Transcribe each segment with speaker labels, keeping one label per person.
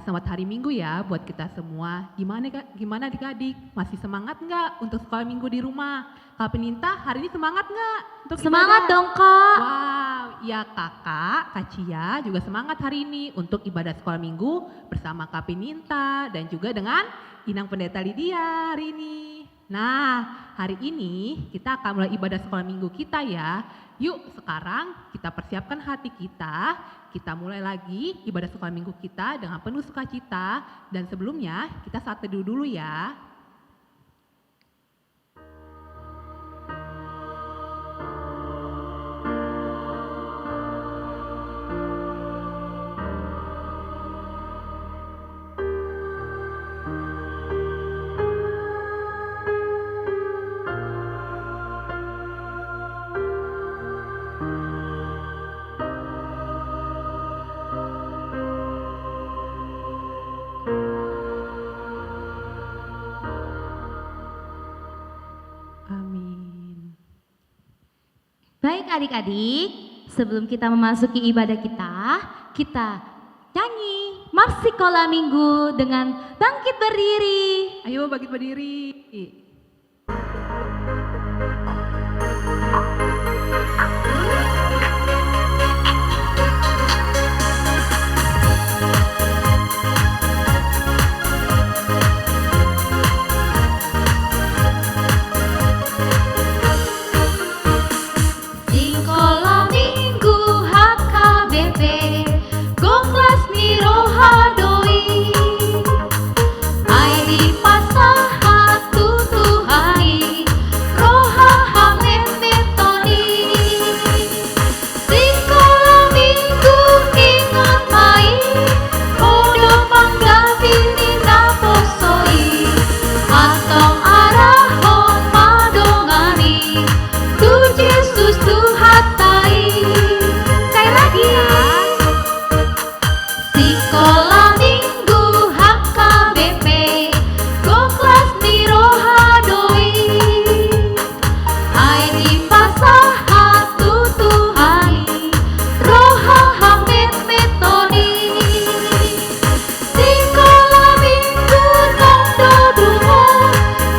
Speaker 1: selamat hari Minggu ya buat kita semua. Gimana adik-adik? Masih semangat nggak untuk sekolah Minggu di rumah? Kak Peninta hari ini semangat nggak untuk
Speaker 2: Semangat
Speaker 1: ibadah?
Speaker 2: dong Kak.
Speaker 1: Wow, ya kakak, Kak Cia juga semangat hari ini untuk ibadah sekolah Minggu bersama Kak Peninta dan juga dengan Inang Pendeta Lydia hari ini. Nah, hari ini kita akan mulai ibadah sekolah Minggu kita ya. Yuk sekarang kita persiapkan hati kita mulai lagi ibadah sekolah Minggu kita dengan penuh sukacita. Dan sebelumnya kita saat teduh dulu ya. Amin.
Speaker 2: Baik adik-adik, sebelum kita memasuki ibadah kita nyanyi Mars Sekolah Minggu dengan bangkit berdiri.
Speaker 1: Ayo bangkit berdiri.
Speaker 2: Sekolah Minggu HKBP Goklas Niroha Doi Airi Pasahat Tutuhai Roha Hamed Metoni Sekolah Minggu ingat mai Odo Mangga Bini Naposoi Atong Arahon Madongani Tu Yesus Tuhan tai. Sekali lagi. Sekolah Minggu HKBP Goklas Niroha Doi Aini Pasahat Tutuhani Roha Hamed Metoni Sekolah Minggu Nondo Dungo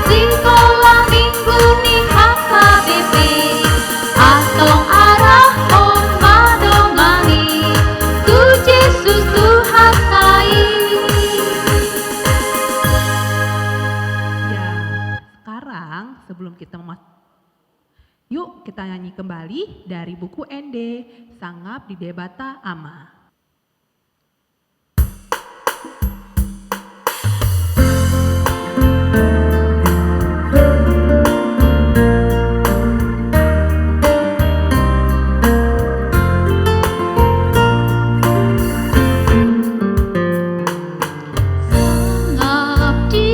Speaker 2: Sekolah Minggu ning HKBP Atong arahon madongani Tu Yesus Tuhan tai.
Speaker 1: Ya, sekarang sebelum kita yuk kita nyanyi kembali dari buku ND Sangap di Debata Ama.
Speaker 2: Ngabdi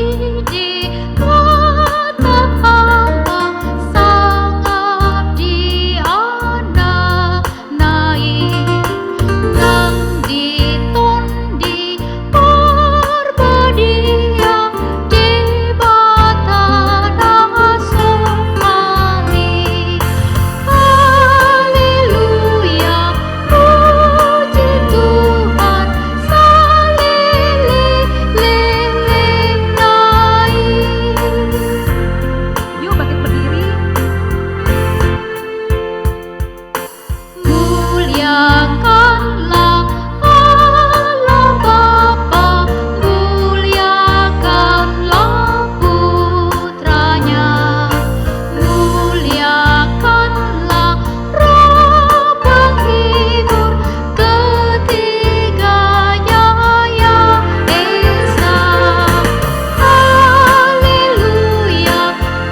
Speaker 2: di kota hamba, sangabdi anak nai, nang ditondi perbadia di batana somali. Haleluya, puji Tuhan, salili-lili-nai.
Speaker 1: Yuk bangkit berdiri.
Speaker 2: Muliakanlah Allah Bapa, muliakanlah Putranya, muliakanlah Roh Penghibur ketiganya ya Esa. Haleluya,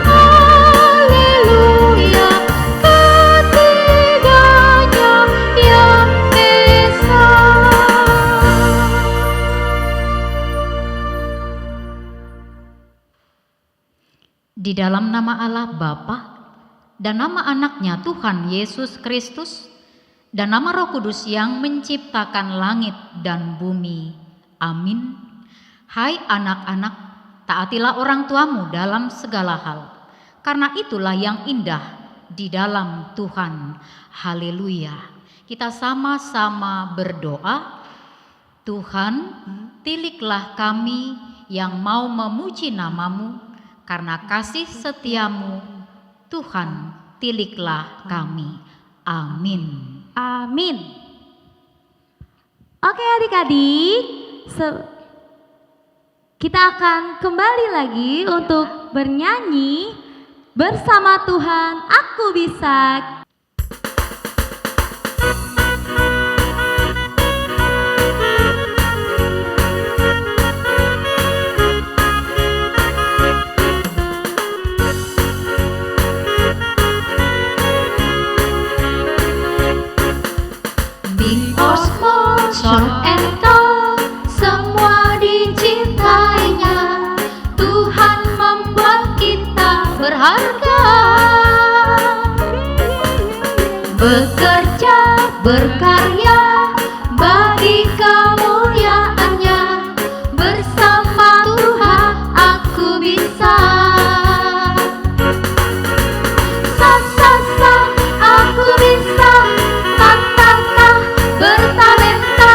Speaker 2: haleluya, ketiganya yang Esa. Di dalam nama Allah Bapa dan nama anaknya Tuhan Yesus Kristus dan nama Roh Kudus yang menciptakan langit dan bumi. Amin. Hai anak-anak, taatilah orang tuamu dalam segala hal, karena itulah yang indah di dalam Tuhan. Haleluya. Kita sama-sama berdoa. Tuhan, tiliklah kami yang mau memuji nama-Mu, karena kasih setiamu, Tuhan, tiliklah kami. Amin.
Speaker 3: Amin. Oke adik-adik, kita akan kembali lagi untuk bernyanyi bersama Tuhan, aku bisa.
Speaker 2: Son entah semua dicintainya, Tuhan membuat kita berharga, bekerja berkarya bagi kemuliaannya, bersama Tuhan aku bisa. Sa sa sa aku bisa, ta ta ta bertalenta,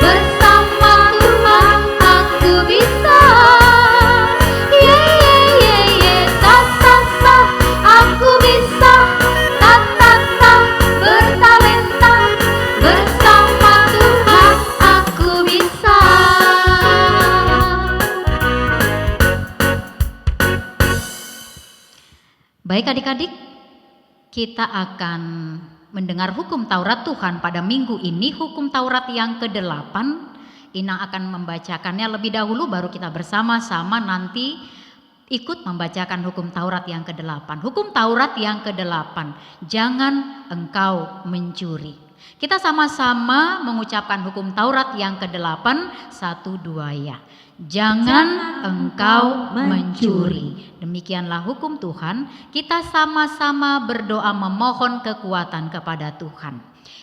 Speaker 2: bersama Tuhan aku bisa. Ye ye ye ye, sa sa sa aku bisa, ta ta ta bertalenta, bersama Tuhan aku bisa. Baik adik-adik, kita akan mendengar hukum Taurat Tuhan pada minggu ini, hukum Taurat yang ke-8. Inang akan membacakannya lebih dahulu, baru kita bersama-sama nanti ikut membacakan hukum Taurat yang ke-8. Hukum Taurat yang ke-8, jangan engkau mencuri. Kita sama-sama mengucapkan hukum Taurat yang ke-8, 1, 2 ya. Jangan engkau mencuri. Demikianlah hukum Tuhan. Kita sama-sama berdoa memohon kekuatan kepada Tuhan.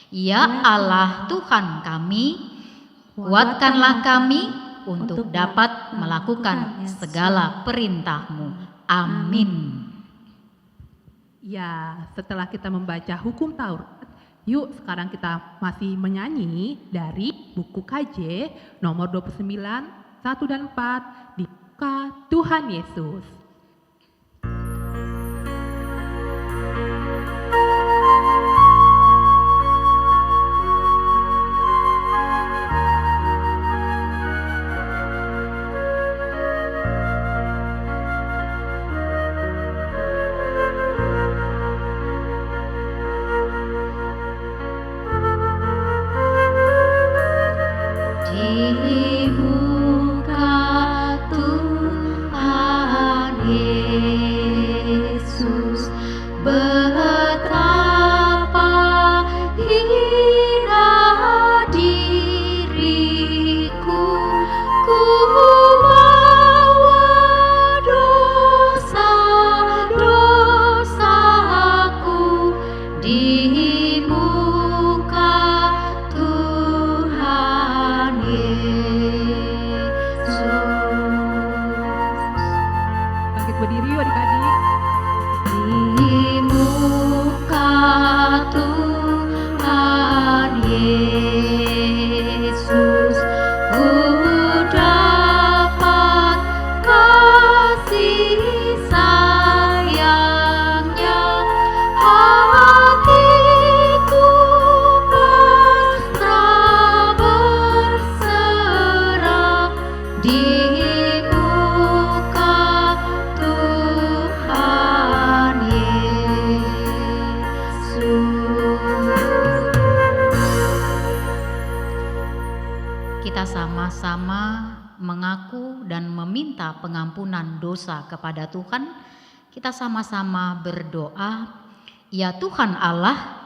Speaker 2: Ya Allah Tuhan kami, kuatkanlah kami untuk dapat melakukan segala perintah-Mu. Amin.
Speaker 1: Ya, setelah kita membaca hukum Taurat, yuk sekarang kita masih menyanyi dari buku KJ nomor 29, 1 dan 4, dibuka Tuhan Yesus. Berdiri yuk adik-adik.
Speaker 2: Di muka Tuhan Yesus, ku dapat kasih sayangnya, hatiku pasrah berserah di sama-sama mengaku dan meminta pengampunan dosa kepada Tuhan. Kita sama-sama berdoa. Ya Tuhan Allah,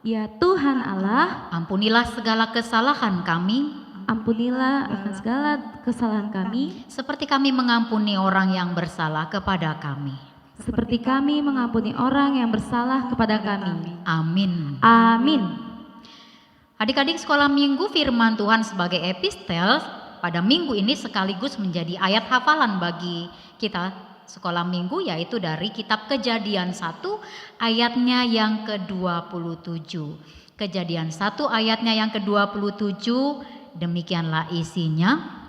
Speaker 3: Ya Tuhan Allah,
Speaker 2: ampunilah segala kesalahan kami,
Speaker 3: ampunilah akan segala kesalahan kami,
Speaker 2: seperti kami mengampuni orang yang bersalah kepada kami.
Speaker 3: seperti kami mengampuni orang yang bersalah kepada kami.
Speaker 2: Amin.
Speaker 3: Amin.
Speaker 2: Adik-adik, sekolah minggu firman Tuhan sebagai epistel pada minggu ini sekaligus menjadi ayat hafalan bagi kita sekolah minggu, yaitu dari kitab Kejadian 1 ayatnya yang ke-27. Kejadian 1 ayatnya yang ke-27 Demikianlah isinya.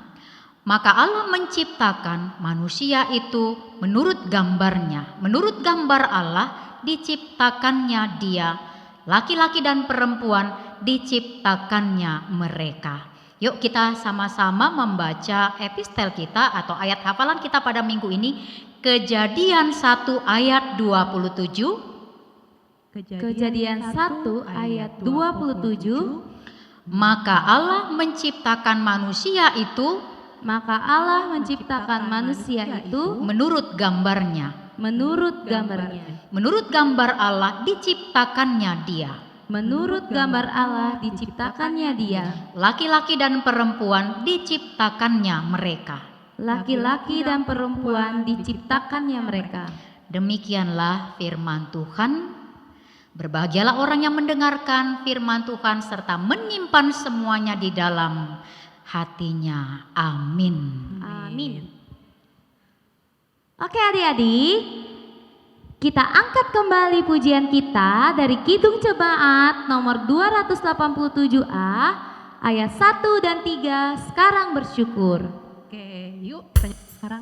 Speaker 2: Maka Allah menciptakan manusia itu menurut gambarnya. Menurut gambar Allah diciptakannya dia. Laki-laki dan perempuan diciptakannya mereka. Yuk kita sama-sama membaca epistel kita atau ayat hafalan kita pada minggu ini. Kejadian 1 ayat 27.
Speaker 3: Kejadian 1 ayat 27.
Speaker 2: Maka Allah menciptakan manusia itu
Speaker 3: Maka Allah menciptakan manusia itu
Speaker 2: menurut gambarnya.
Speaker 3: menurut gambarnya.
Speaker 2: Menurut gambar Allah diciptakannya dia.
Speaker 3: Menurut gambar Allah diciptakannya dia.
Speaker 2: Laki-laki dan perempuan diciptakannya mereka.
Speaker 3: Laki-laki dan perempuan diciptakannya mereka.
Speaker 2: Demikianlah firman Tuhan. Berbahagialah orang yang mendengarkan firman Tuhan serta menyimpan semuanya di dalam hatinya. Amin.
Speaker 3: Amin. Oke adik-adik, kita angkat kembali pujian kita dari Kidung Jemaat nomor 287A ayat 1 dan 3. Sekarang bersyukur.
Speaker 1: Oke, yuk tanya sekarang.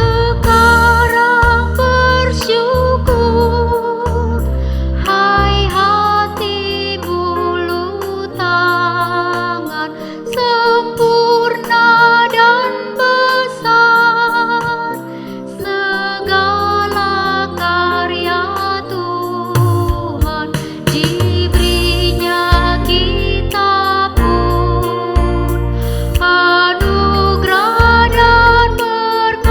Speaker 2: Sekarang bersyukur, hai hati bulu tangan, sempurna dan besar segala karya Tuhan, diberinya kita pun anugerah dan berkat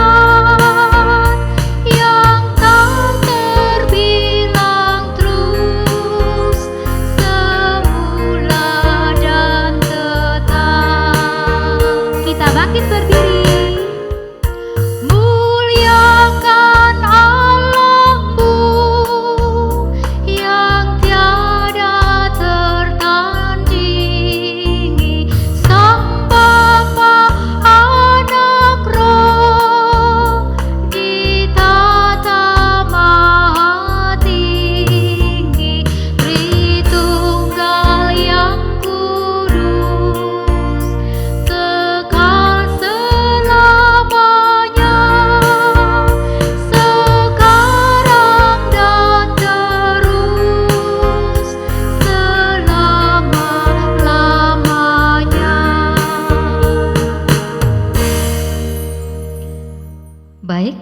Speaker 2: yang tak terbilang terus, semula dan tetap.
Speaker 3: Kita bangkit berdiri.
Speaker 2: Muliakan Allahmu yang tiada tertandingi, Sang Bapa, Anak, Roh, di tata maha tinggi, Tritunggal yang kudus, kekal selamanya, sekarang dan terus, selama-lamanya. Baik,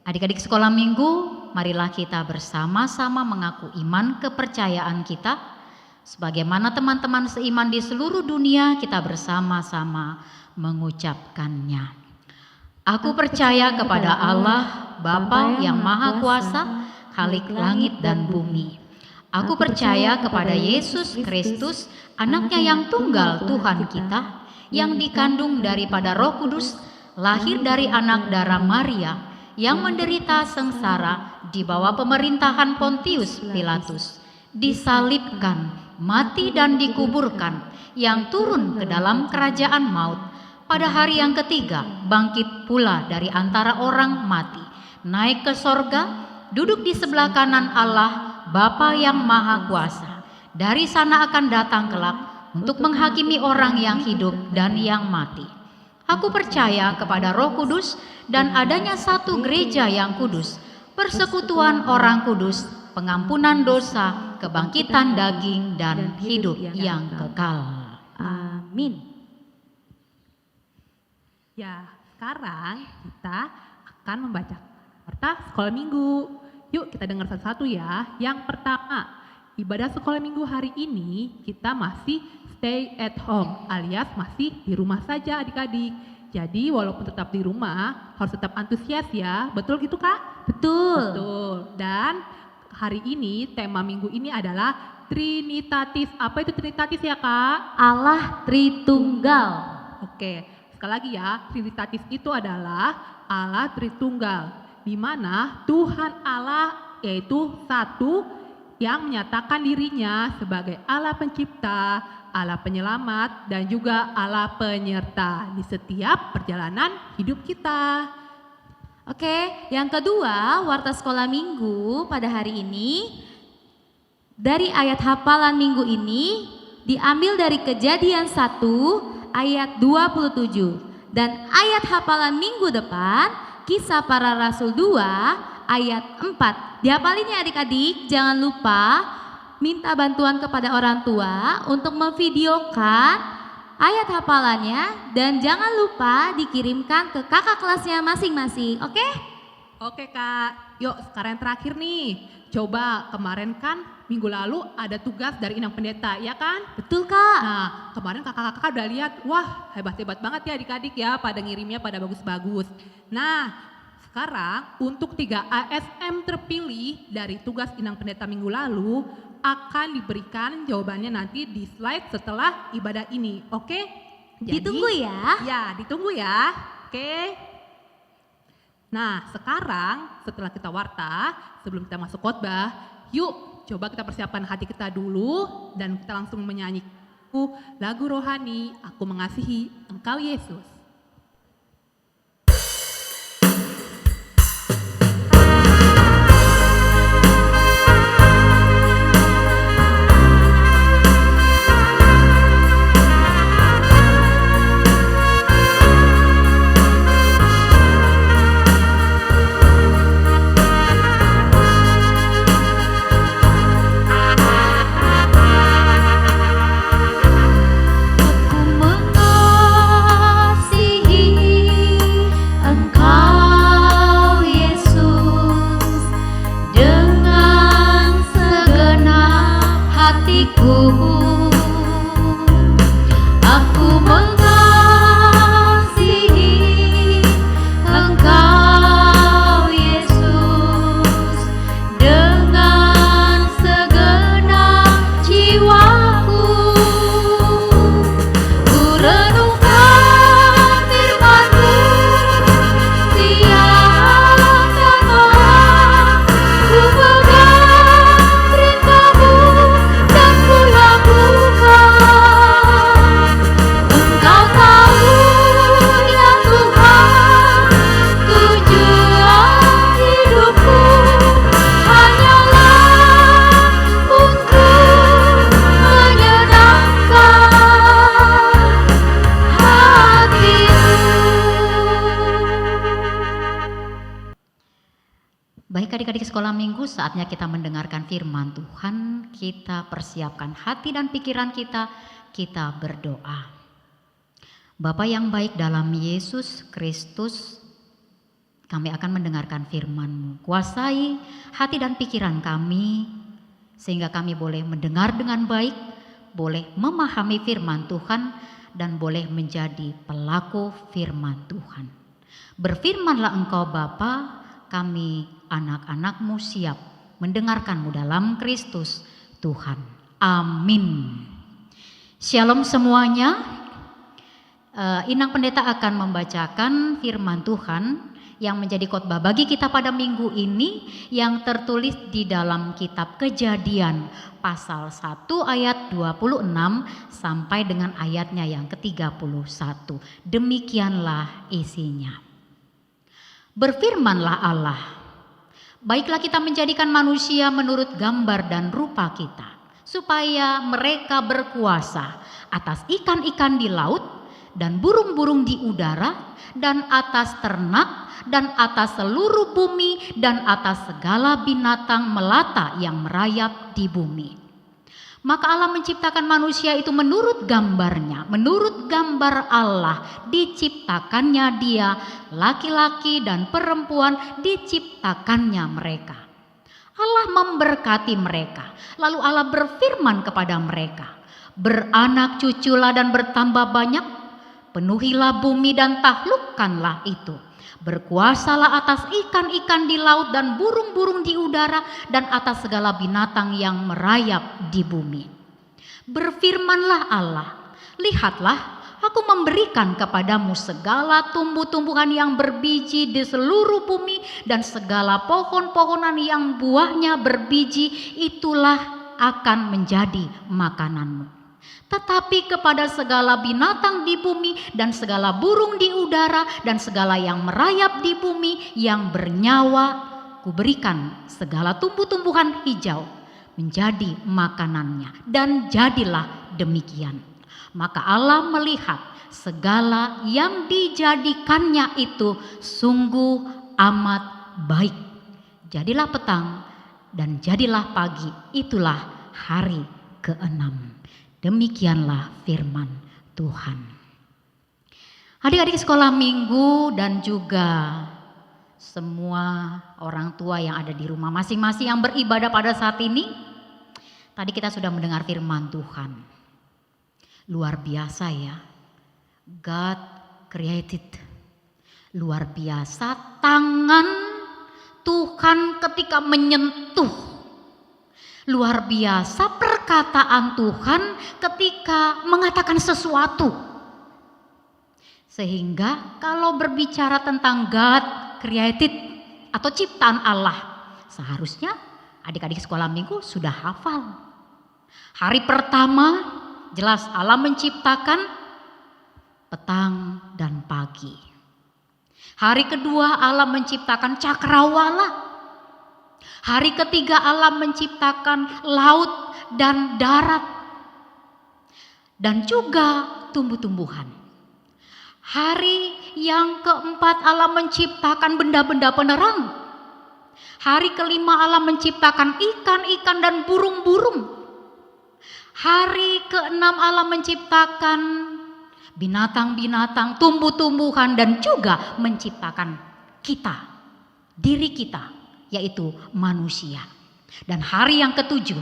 Speaker 2: adik-adik sekolah minggu, marilah kita bersama-sama mengaku iman kepercayaan kita. Sebagaimana teman-teman seiman di seluruh dunia, kita bersama-sama mengucapkannya. Aku percaya kepada Allah, Bapa yang Maha Kuasa, Khalik langit dan bumi. Aku percaya kepada Yesus Kristus, Anaknya yang tunggal Tuhan kita, yang dikandung daripada Roh Kudus, lahir dari anak darah Maria, yang menderita sengsara di bawah pemerintahan Pontius Pilatus, disalibkan, mati dan dikuburkan, yang turun ke dalam kerajaan maut, pada hari yang ketiga bangkit pula dari antara orang mati, naik ke sorga, duduk di sebelah kanan Allah Bapa yang Maha Kuasa. Dari sana akan datang kelak untuk menghakimi orang yang hidup dan yang mati. Aku percaya kepada Roh Kudus dan adanya satu gereja yang kudus, persekutuan orang kudus, pengampunan dosa, kebangkitan daging, dan hidup yang kekal.
Speaker 3: Amin.
Speaker 1: Ya, sekarang kita akan membaca warta sekolah minggu. Yuk kita dengar satu-satu ya. Yang pertama, ibadah sekolah minggu hari ini kita masih stay at home alias masih di rumah saja adik-adik. Jadi walaupun tetap di rumah harus tetap antusias ya. Betul gitu Kak?
Speaker 3: Betul.
Speaker 1: Betul. Dan hari ini tema minggu ini adalah Trinitatis. Apa itu Trinitatis ya Kak?
Speaker 3: Allah Tritunggal.
Speaker 1: Oke, sekali lagi ya, Trinitatis itu adalah Allah Tritunggal, di mana Tuhan Allah yaitu satu yang menyatakan dirinya sebagai Allah pencipta, Allah penyelamat, dan juga Allah penyerta di setiap perjalanan hidup kita.
Speaker 3: Oke, yang kedua, warta sekolah minggu pada hari ini dari ayat hafalan minggu ini diambil dari Kejadian 1 ayat 27 dan ayat hafalan minggu depan Kisah Para Rasul 2 ayat 4. Dihafalin ya adik-adik, jangan lupa minta bantuan kepada orang tua untuk memvideokan ayat hafalannya dan jangan lupa dikirimkan ke kakak kelasnya masing-masing, oke?
Speaker 1: Oke Kak, yuk sekarang yang terakhir nih. Coba kemarin kan minggu lalu ada tugas dari Inang Pendeta, ya kan?
Speaker 3: Betul Kak.
Speaker 1: Nah kemarin kakak-kakak udah lihat, wah hebat-hebat banget ya adik-adik ya, pada ngirimnya pada bagus-bagus. Nah sekarang untuk 3 ASM terpilih dari tugas Inang Pendeta minggu lalu akan diberikan jawabannya nanti di slide setelah ibadah ini, oke? Jadi,
Speaker 3: Ditunggu ya.
Speaker 1: Ya, ditunggu ya, oke? Nah, sekarang setelah kita warta, sebelum kita masuk khotbah, yuk coba kita persiapkan hati kita dulu dan kita langsung menyanyi lagu rohani, Aku Mengasihi Engkau Yesus.
Speaker 2: Baik adik-adik sekolah minggu, saatnya kita mendengarkan firman Tuhan. Kita persiapkan hati dan pikiran kita berdoa. Bapa yang baik dalam Yesus Kristus, kami akan mendengarkan firman-Mu. Kuasai hati dan pikiran kami, sehingga kami boleh mendengar dengan baik, boleh memahami firman Tuhan, dan boleh menjadi pelaku firman Tuhan. Berfirmanlah Engkau Bapa, kami anak-anak-Mu siap mendengarkan-Mu dalam Kristus Tuhan. Amin. Shalom semuanya. Inang Pendeta akan membacakan firman Tuhan yang menjadi khotbah bagi kita pada minggu ini yang tertulis di dalam kitab Kejadian pasal 1 ayat 26 sampai dengan ayatnya yang ke-31. Demikianlah isinya. Berfirmanlah Allah, baiklah kita menjadikan manusia menurut gambar dan rupa kita, supaya mereka berkuasa atas ikan-ikan di laut dan burung-burung di udara dan atas ternak dan atas seluruh bumi dan atas segala binatang melata yang merayap di bumi. Maka Allah menciptakan manusia itu menurut gambarnya, menurut gambar Allah diciptakannya dia, laki-laki dan perempuan diciptakannya mereka. Allah memberkati mereka, lalu Allah berfirman kepada mereka, beranak cuculah dan bertambah banyak, penuhilah bumi dan taklukkanlah itu. Berkuasalah atas ikan-ikan di laut dan burung-burung di udara dan atas segala binatang yang merayap di bumi. Berfirmanlah Allah, lihatlah Aku memberikan kepadamu segala tumbuh-tumbuhan yang berbiji di seluruh bumi dan segala pohon-pohonan yang buahnya berbiji, itulah akan menjadi makananmu. Tetapi kepada segala binatang di bumi dan segala burung di udara dan segala yang merayap di bumi yang bernyawa, kuberikan segala tumbuh-tumbuhan hijau menjadi makanannya. Dan jadilah demikian. Maka Allah melihat segala yang dijadikannya itu sungguh amat baik. Jadilah petang dan jadilah pagi, itulah hari ke-6. Demikianlah firman Tuhan. Adik-adik sekolah minggu dan juga semua orang tua yang ada di rumah masing-masing yang beribadah pada saat ini. Tadi kita sudah mendengar firman Tuhan. Luar biasa ya, God created. Luar biasa tangan Tuhan ketika menyentuh. Luar biasa perkataan Tuhan ketika mengatakan sesuatu. Sehingga kalau berbicara tentang God created atau ciptaan Allah, seharusnya adik-adik sekolah minggu sudah hafal. Hari pertama jelas Allah menciptakan petang dan pagi. Hari kedua Allah menciptakan cakrawala. Hari ketiga Allah menciptakan laut dan darat. Dan juga tumbuh-tumbuhan. Hari yang keempat Allah menciptakan benda-benda penerang. Hari kelima Allah menciptakan ikan-ikan dan burung-burung. Hari ke-6 Allah menciptakan binatang-binatang, tumbuh-tumbuhan dan juga menciptakan kita, diri kita, yaitu manusia. Dan hari yang ke-7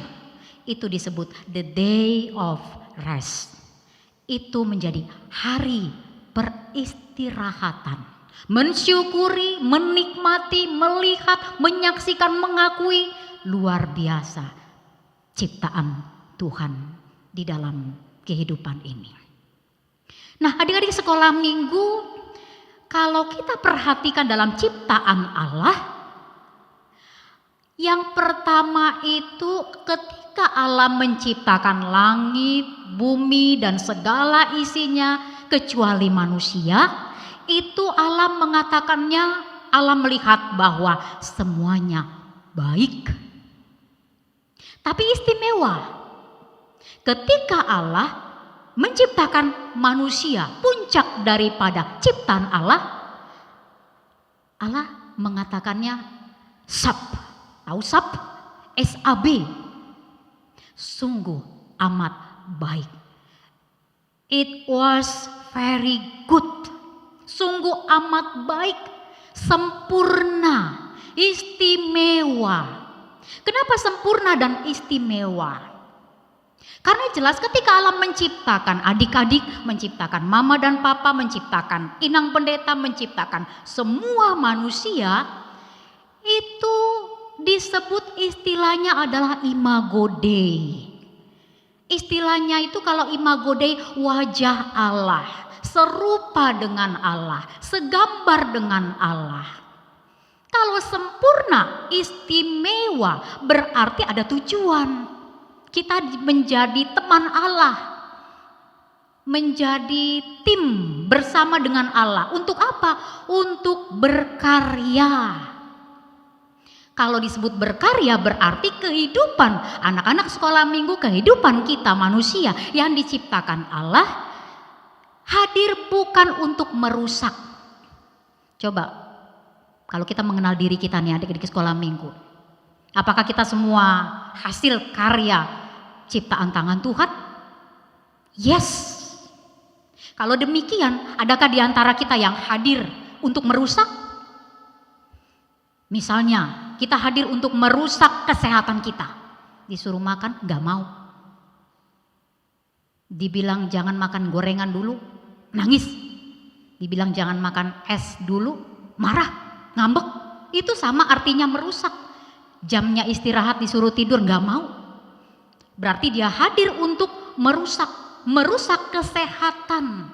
Speaker 2: itu disebut the day of rest. Itu menjadi hari peristirahatan. Mensyukuri, menikmati, melihat, menyaksikan, mengakui luar biasa ciptaan Tuhan di dalam kehidupan ini. Nah, adik-adik sekolah minggu, kalau kita perhatikan dalam ciptaan Allah, yang pertama itu ketika Allah menciptakan langit, bumi dan segala isinya kecuali manusia, itu Allah mengatakannya, Allah melihat bahwa semuanya baik. Tapi istimewa, ketika Allah menciptakan manusia, puncak daripada ciptaan Allah, Allah mengatakannya sab. Tahu sab? SAB. Sungguh amat baik. It was very good. Sungguh amat baik, sempurna, istimewa. Kenapa sempurna dan istimewa? Karena jelas ketika Allah menciptakan adik-adik, menciptakan mama dan papa, menciptakan inang pendeta, menciptakan semua manusia, itu disebut istilahnya adalah imago Dei. Istilahnya itu kalau imago Dei wajah Allah, serupa dengan Allah, segambar dengan Allah. Kalau sempurna, istimewa, berarti ada tujuan. Kita menjadi teman Allah, menjadi tim bersama dengan Allah. Untuk apa? Untuk berkarya. Kalau disebut berkarya berarti kehidupan anak-anak sekolah minggu, kehidupan kita manusia yang diciptakan Allah hadir bukan untuk merusak. Coba kalau kita mengenal diri kita nih adik-adik sekolah minggu, apakah kita semua hasil karya ciptaan tangan Tuhan? Yes. Kalau demikian, adakah di antara kita yang hadir untuk merusak? Misalnya, kita hadir untuk merusak kesehatan kita. Disuruh makan, gak mau. Dibilang jangan makan gorengan dulu, nangis. Dibilang jangan makan es dulu, marah, ngambek. Itu sama artinya merusak. Jamnya istirahat disuruh tidur gak mau. Berarti dia hadir untuk merusak kesehatan.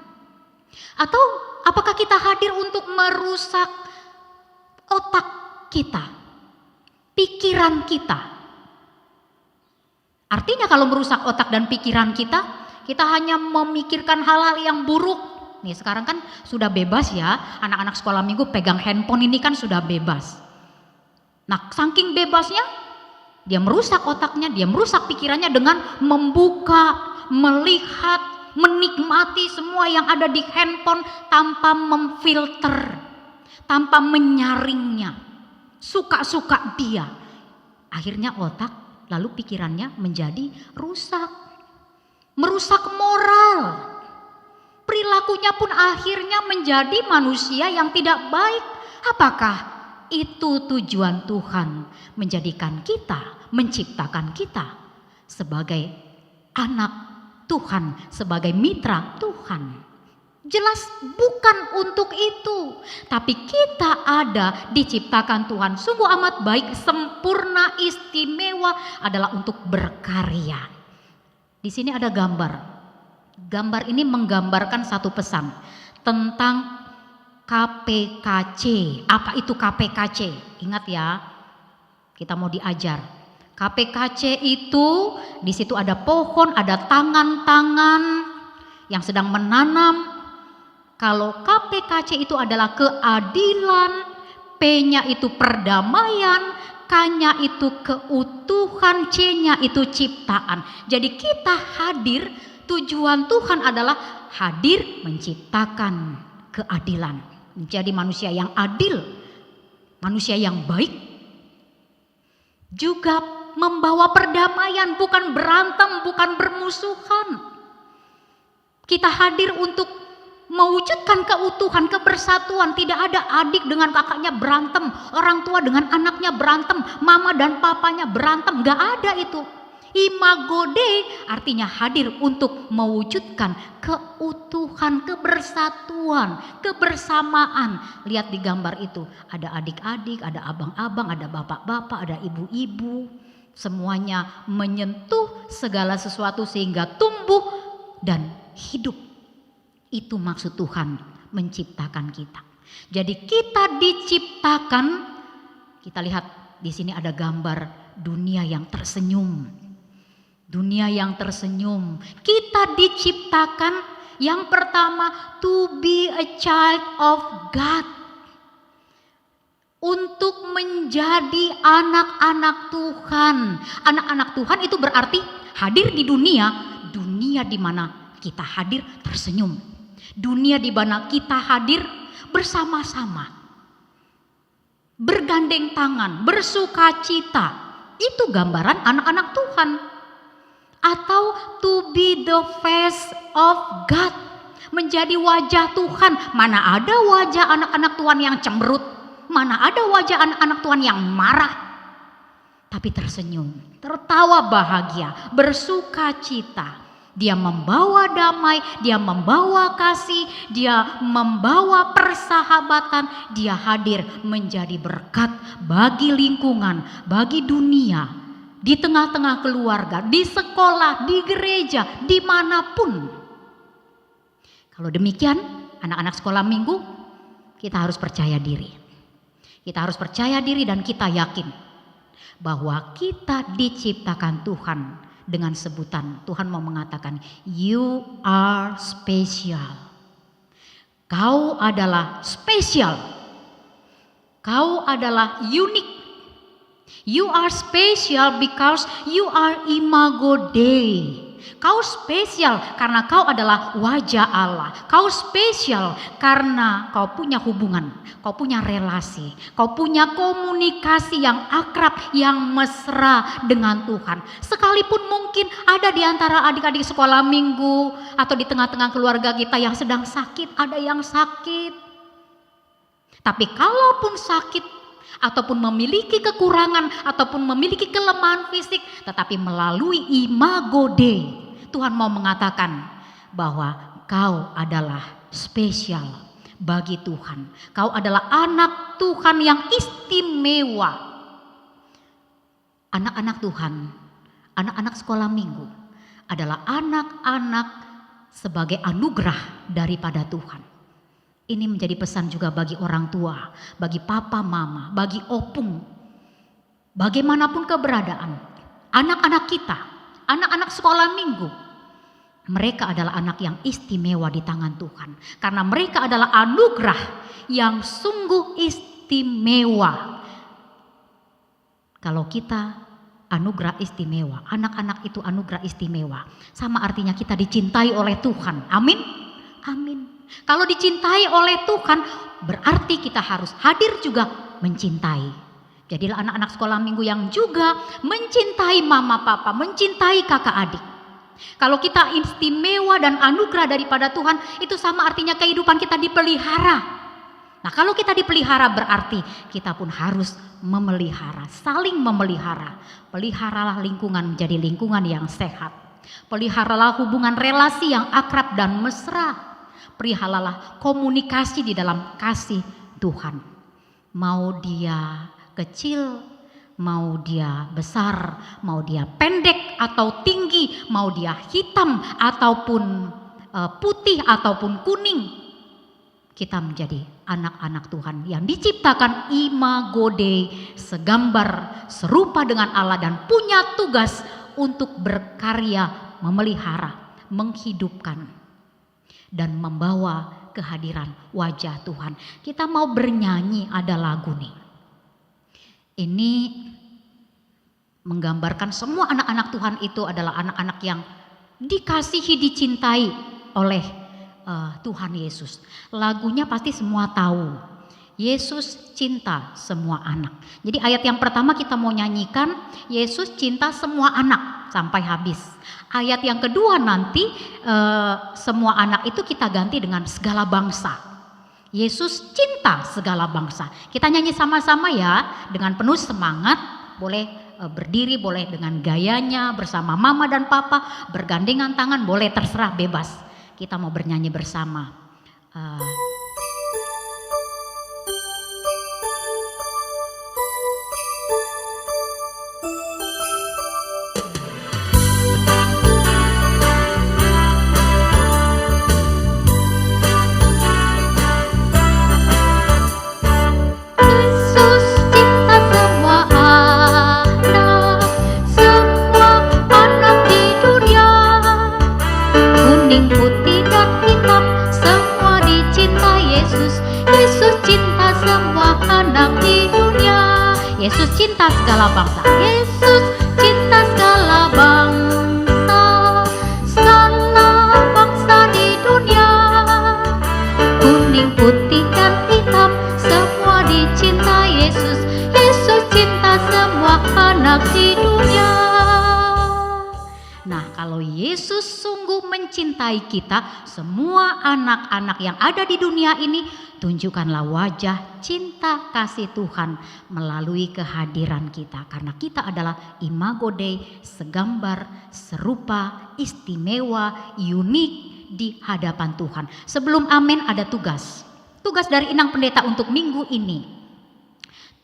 Speaker 2: Atau apakah kita hadir untuk merusak otak kita, pikiran kita? Artinya kalau merusak otak dan pikiran kita hanya memikirkan hal-hal yang buruk. Nih sekarang kan sudah bebas ya, anak-anak sekolah minggu pegang handphone ini kan sudah bebas. Nah saking bebasnya, dia merusak otaknya, dia merusak pikirannya dengan membuka, melihat, menikmati semua yang ada di handphone tanpa memfilter, tanpa menyaringnya, suka-suka dia. Akhirnya otak lalu pikirannya menjadi rusak, merusak moral. Perilakunya pun akhirnya menjadi manusia yang tidak baik. Apakah itu tujuan Tuhan menjadikan kita, menciptakan kita sebagai anak Tuhan, sebagai mitra Tuhan? Jelas bukan untuk itu. Tapi kita ada diciptakan Tuhan sungguh amat baik, sempurna, istimewa adalah untuk berkarya. Di sini ada gambar. Gambar ini menggambarkan satu pesan tentang KPKC. Apa itu KPKC? Ingat ya, kita mau diajar. KPKC itu di situ ada pohon, ada tangan-tangan yang sedang menanam. Kalau KPKC itu adalah keadilan, P-nya itu perdamaian, K-nya itu keutuhan, C-nya itu ciptaan. Jadi kita hadir, tujuan Tuhan adalah hadir menciptakan keadilan. Menjadi manusia yang adil, manusia yang baik. Juga membawa perdamaian, bukan berantem, bukan bermusuhan. Kita hadir untuk mewujudkan keutuhan, kebersatuan. Tidak ada adik dengan kakaknya berantem, orang tua dengan anaknya berantem, mama dan papanya berantem. Gak ada itu. Imago Dei artinya hadir untuk mewujudkan keutuhan, kebersatuan, kebersamaan. Lihat di gambar itu, ada adik-adik, ada abang-abang, ada bapak-bapak, ada ibu-ibu. Semuanya menyentuh segala sesuatu sehingga tumbuh dan hidup. Itu maksud Tuhan menciptakan kita. Jadi kita diciptakan, kita lihat di sini ada gambar dunia yang tersenyum. Dunia yang tersenyum. Kita diciptakan yang pertama to be a child of God. Untuk menjadi anak-anak Tuhan. Anak-anak Tuhan itu berarti hadir di dunia. Dunia di mana kita hadir tersenyum. Dunia di mana kita hadir bersama-sama. Bergandeng tangan, bersuka cita. Itu gambaran anak-anak Tuhan. Atau to be the face of God. Menjadi wajah Tuhan. Mana ada wajah anak-anak Tuhan yang cemberut. Mana ada wajah anak-anak Tuhan yang marah. Tapi tersenyum, tertawa bahagia, bersuka cita. Dia membawa damai, dia membawa kasih, dia membawa persahabatan. Dia hadir menjadi berkat bagi lingkungan, bagi dunia. Di tengah-tengah keluarga, di sekolah, di gereja, dimanapun. Kalau demikian, anak-anak sekolah minggu, kita harus percaya diri. Kita harus percaya diri dan kita yakin bahwa kita diciptakan Tuhan dengan sebutan. Tuhan mau mengatakan, you are special. Kau adalah spesial. Kau adalah unik. You are special because you are imago Dei. Kau spesial karena kau adalah wajah Allah. Kau spesial karena kau punya hubungan, kau punya relasi, kau punya komunikasi yang akrab, yang mesra dengan Tuhan. Sekalipun mungkin ada di antara adik-adik sekolah minggu atau di tengah-tengah keluarga kita yang sedang sakit, ada yang sakit. Tapi kalaupun sakit, ataupun memiliki kekurangan, ataupun memiliki kelemahan fisik, tetapi melalui imago Dei, Tuhan mau mengatakan bahwa kau adalah spesial bagi Tuhan. Kau adalah anak Tuhan yang istimewa. Anak-anak Tuhan, anak-anak sekolah minggu adalah anak-anak sebagai anugerah daripada Tuhan. Ini menjadi pesan juga bagi orang tua, bagi papa mama, bagi opung. Bagaimanapun keberadaan, anak-anak kita, anak-anak sekolah minggu, mereka adalah anak yang istimewa di tangan Tuhan. Karena mereka adalah anugerah yang sungguh istimewa. Kalau kita anugerah istimewa, anak-anak itu anugerah istimewa. Sama artinya kita dicintai oleh Tuhan. Amin? Amin. Kalau dicintai oleh Tuhan, berarti kita harus hadir juga mencintai. Jadilah anak-anak sekolah minggu yang juga mencintai mama papa, mencintai kakak adik. Kalau kita istimewa dan anugerah daripada Tuhan, itu sama artinya kehidupan kita dipelihara. Nah, kalau kita dipelihara berarti kita pun harus memelihara, saling memelihara. Peliharalah lingkungan menjadi lingkungan yang sehat. Peliharalah hubungan relasi yang akrab dan mesra. Peliharalah komunikasi di dalam kasih Tuhan. Mau dia kecil, mau dia besar, mau dia pendek atau tinggi, mau dia hitam ataupun putih ataupun kuning, kita menjadi anak-anak Tuhan yang diciptakan imago Dei, segambar serupa dengan Allah dan punya tugas untuk berkarya, memelihara, menghidupkan dan membawa kehadiran wajah Tuhan. Kita mau bernyanyi, ada lagu nih. Ini menggambarkan semua anak-anak Tuhan itu adalah anak-anak yang dikasihi, dicintai oleh Tuhan Yesus. Lagunya pasti semua tahu. Yesus cinta semua anak. Jadi ayat yang pertama kita mau nyanyikan, Yesus cinta semua anak sampai habis. Ayat yang kedua nanti semua anak itu kita ganti dengan segala bangsa. Yesus cinta segala bangsa. Kita nyanyi sama-sama ya, dengan penuh semangat. Boleh berdiri, boleh dengan gayanya bersama mama dan papa, bergandengan tangan, boleh terserah, bebas. Kita mau bernyanyi bersama. Yesus cinta segala bangsa. Yesus cinta segala bangsa, segala bangsa di dunia. Kuning, putih, dan hitam, semua dicinta Yesus. Yesus cinta semua anak di dunia. Nah, kalau Yesus sungguh mencintai kita, semua anak-anak yang ada di dunia ini, tunjukkanlah wajah cinta kasih Tuhan melalui kehadiran kita. Karena kita adalah imago Dei, segambar, serupa, istimewa, unik di hadapan Tuhan. Sebelum amin ada tugas. Tugas dari Inang Pendeta untuk minggu ini.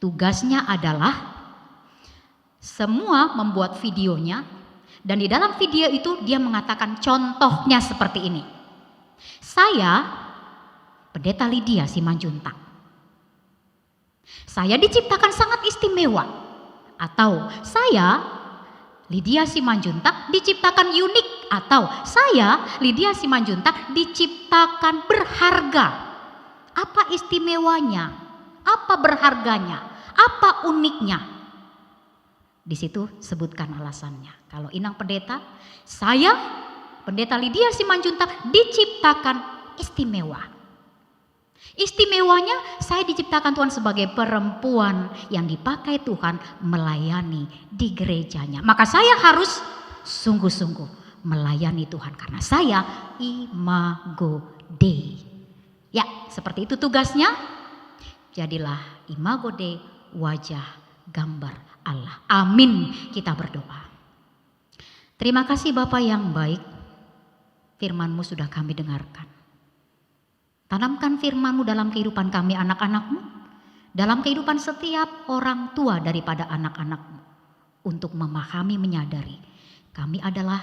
Speaker 2: Tugasnya adalah semua membuat videonya. Dan di dalam video itu dia mengatakan contohnya seperti ini. Saya Pendeta Lydia Simanjuntak. Saya diciptakan sangat istimewa. Atau saya Lydia Simanjuntak diciptakan unik. Atau saya Lydia Simanjuntak diciptakan berharga. Apa istimewanya? Apa berharganya? Apa uniknya? Di situ sebutkan alasannya. Kalau Inang Pendeta, saya Pendeta Lydia Simanjuntak diciptakan istimewa. Istimewanya saya diciptakan Tuhan sebagai perempuan yang dipakai Tuhan melayani di gerejanya. Maka saya harus sungguh-sungguh melayani Tuhan karena saya imago Dei. Ya, seperti itu tugasnya. Jadilah imago Dei, wajah gambar Allah. Amin. Kita berdoa. Terima kasih Bapa yang baik. Firman-Mu sudah kami dengarkan. Tanamkan firman-Mu dalam kehidupan kami anak-anak-Mu. Dalam kehidupan setiap orang tua daripada anak-anak-Mu. Untuk memahami, menyadari. Kami adalah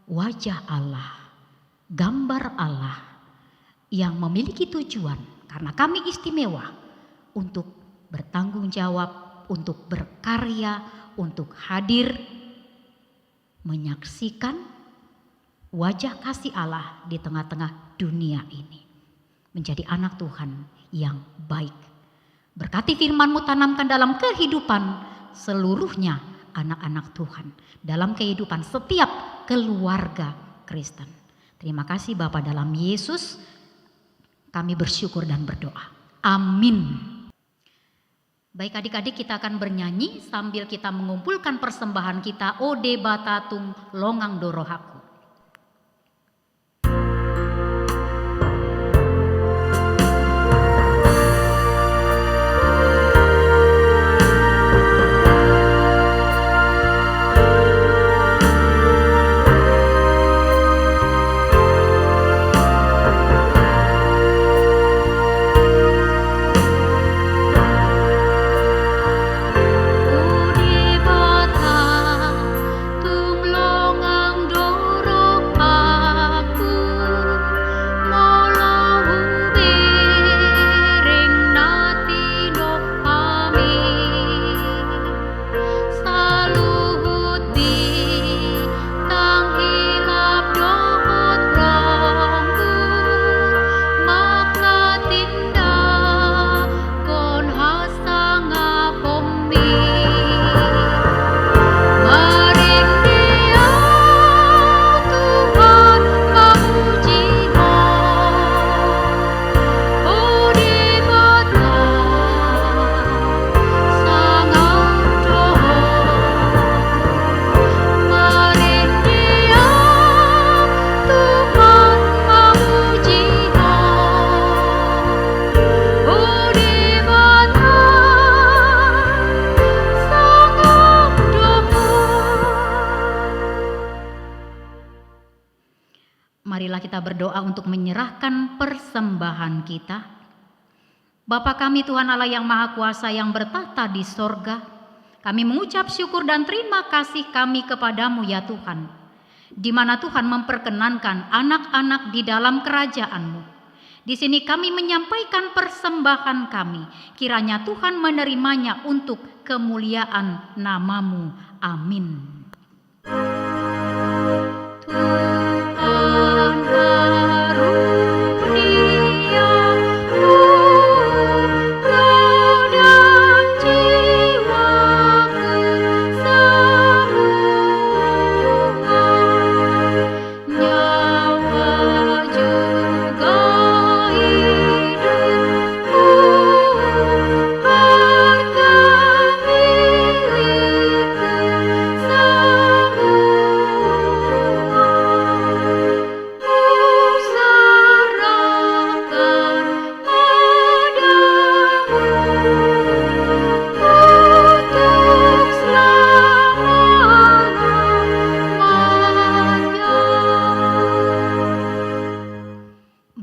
Speaker 2: wajah Allah. gambar Allah yang memiliki tujuan karena kami istimewa untuk bertanggung jawab, untuk berkarya, untuk hadir menyaksikan wajah kasih Allah di tengah-tengah dunia ini. Menjadi anak Tuhan yang baik. Berkati firman-Mu tanamkan dalam kehidupan seluruhnya anak-anak Tuhan. Dalam kehidupan setiap keluarga Kristen. Terima kasih Bapa, dalam Yesus kami bersyukur dan berdoa. Amin. Baik adik-adik, kita akan bernyanyi sambil kita mengumpulkan persembahan kita. Ode batatung longang dorohaku. Marilah kita berdoa untuk menyerahkan persembahan kita. Bapa kami Tuhan Allah yang Maha Kuasa yang bertahta di sorga, kami mengucap syukur dan terima kasih kami kepadamu ya Tuhan, di mana Tuhan memperkenankan anak-anak di dalam kerajaan-Mu. Di sini kami menyampaikan persembahan kami, kiranya Tuhan menerimanya untuk kemuliaan nama-Mu. Amin.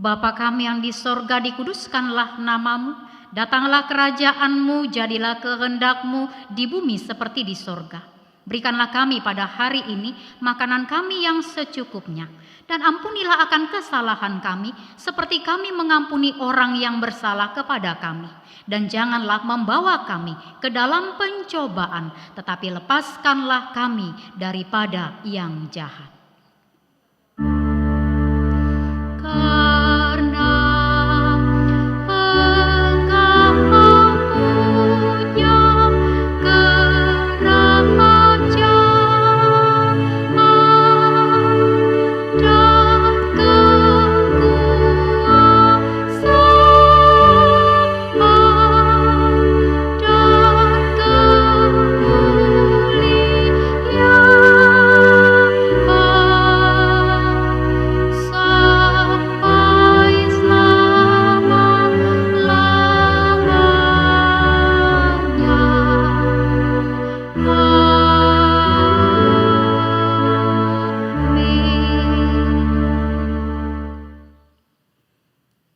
Speaker 2: Bapa kami yang di sorga, dikuduskanlah nama-Mu, datanglah kerajaan-Mu, jadilah kehendak-Mu di bumi seperti di sorga. Berikanlah kami pada hari ini makanan kami yang secukupnya, dan ampunilah akan kesalahan kami seperti kami mengampuni orang yang bersalah kepada kami. Dan janganlah membawa kami ke dalam pencobaan, tetapi lepaskanlah kami daripada yang jahat.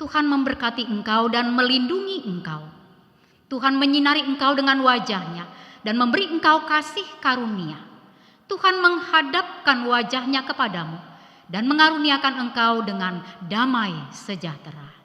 Speaker 2: Tuhan memberkati engkau dan melindungi engkau. Tuhan menyinari engkau dengan wajah-Nya dan memberi engkau kasih karunia. Tuhan menghadapkan wajah-Nya kepadamu dan mengaruniakan engkau dengan damai sejahtera.